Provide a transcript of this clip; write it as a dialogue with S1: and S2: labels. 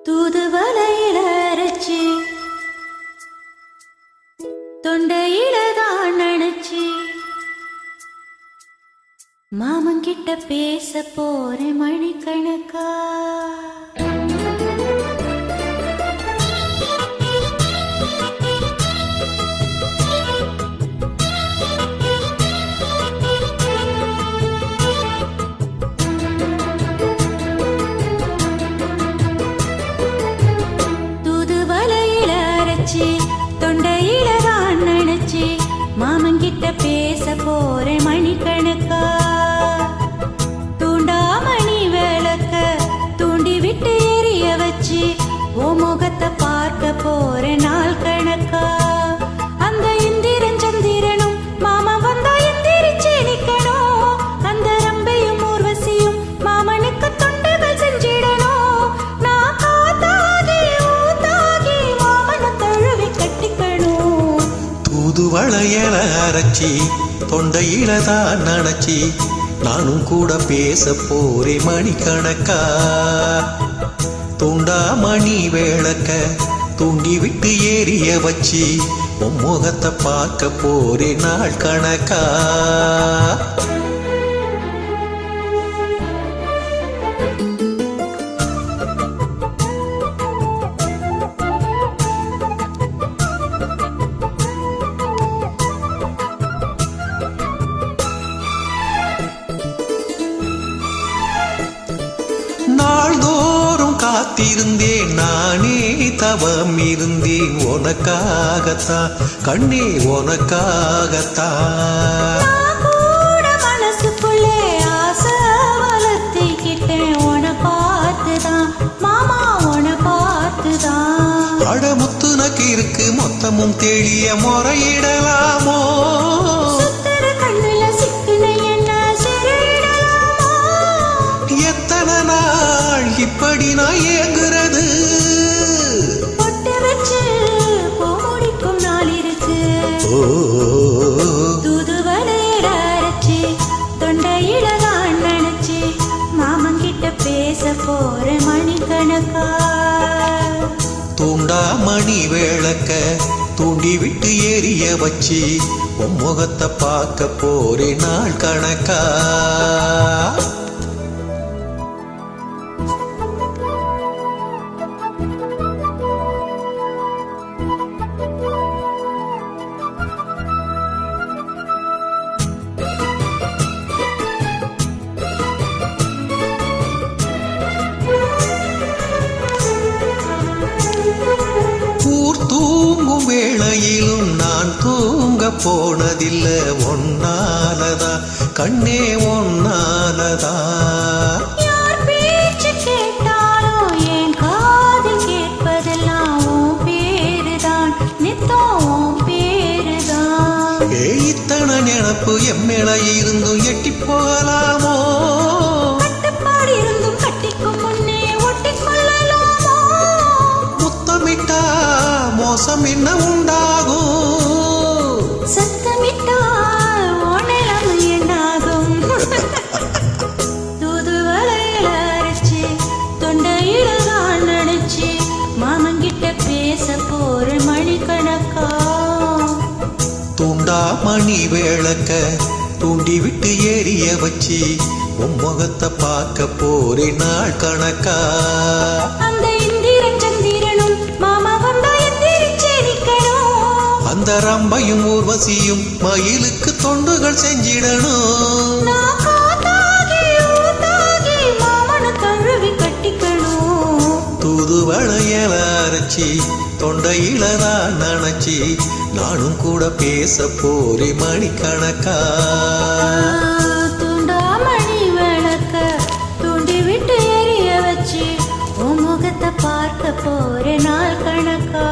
S1: தூதுவளையில அரைச்சி தொண்டையில தான் நினைச்சி மாமன் கிட்ட பேச போறேன் மணிக்கணக்கா. தொண்டையில தான் நினைச்சி மாமன் கிட்ட பேச போறேன் மணிக்கணக்கா. தூண்டாமணி விளக்க தூண்டி விட்டு எரிய வச்சு ஓ முகத்தை பார்க்க போறேன் நாள் கணக்கா. அந்த இந்திரன் சந்திரனும் மாமா வந்தா எந்திரிச்சு நிக்கணும். அந்த ரம்பையும் ஊர்வசியும் மாமனுக்கு தொண்டுகள் செஞ்சிடணும். நான் காத்தாகி ஊத்தாகி மாமனை தழுவி கட்டிக்கணும்.
S2: தூதுவளையில அரைச்சி தொண்டையில தான் நினைச்சி நானும் கூட பேச போறேன் மணிக்கணக்கா. தூண்டாமணி விளக்க தூண்டி விட்டு ஏறிய வச்சு உன் முகத்தை பார்க்க போறேன் நாள் கணக்கா. நாள்தோறும் காத்திருந்தேன் நானே தவம் இருந்தேன் உனக்காகத்தான் கண்ணே உனக்காகத்தான்.
S1: மனசுக்குள்ளே ஆசை வளர்த்திக்கிட்டேன் உன பார்த்துதான் மாமா உன பார்த்துதான்.
S2: அடமுத்துனக்கு இருக்கு மொத்தமும் தெளிய முறையிடலாமோ. எத்தனை நாள் இப்படி நான் ஏங்குறது.
S1: பொட்டு வச்சு போடிக்கும் நாள் இருக்கு. தூதுவளையில அரைச்சி தொண்டையில தான் நினைச்சி மாமன் கிட்ட பேச போறேன் மணிக்கணக்கா.
S2: தூண்டாமணி விளக்க தூண்டி விட்டு ஏறிய வச்சு உன் முகத்தை பார்க்க போறேன் நாள் கணக்கா. தூங்கும் வேளையிலும் நான் தூங்க போனதில்லை ஒன்னாலதா கண்ணே ஒன்னாலதா.
S1: யார் பேச்சு கேட்டாலும் என் காதில் கேட்பதெல்லாம் உன் பேருதான் நித்தம் உன் பேருதான்.
S2: இத்தனை நினப்பு எம்மேல இருந்தும் எட்டி போகலாமோ.
S1: கட்டுப்பாடு இருந்தும் கட்டிக்கும் முன்னே ஒட்டி கொள்ளலாமோ.
S2: முத்தமிட்டா மோசம் என்ன உண்டாகும்.
S1: சத்தமிட்டால் ஓனலம் என்னாகும். தூதுவளையில அரைச்சி தொண்டையில தான் நினைச்சி மாமன் கிட்ட பேச போறேன் மணிக்கணக்கா.
S2: தூண்டாமணி விளக்க தூண்டி விட்டு ஏறிய வச்சு உன் முகத்தை பார்க்க போறேன் நாள் கணக்கா.
S1: அந்த இந்திரன் சந்திரனும் மாமா வந்தா எந்திரிச்சு நிக்கணும்.
S2: அந்த ரம்பையும் ஊர்வசியும் மயிலுக்கு தொண்டுகள் செஞ்சிடணும்.
S1: நான் காத்தாகி ஊத்தாகி மாமனை தழுவி கட்டிக்கணும்.
S2: தூதுவளையில அரைச்சி தொண்டையில தான் நினைச்சி நானும் கூட பேச போறேன் மணிக்கணக்கா.
S1: தூண்டாமணி விளக்க தூண்டி விட்டு எரிய வச்சு உன் முகத்தை பார்க்க போறேன் நாள் கணக்கா.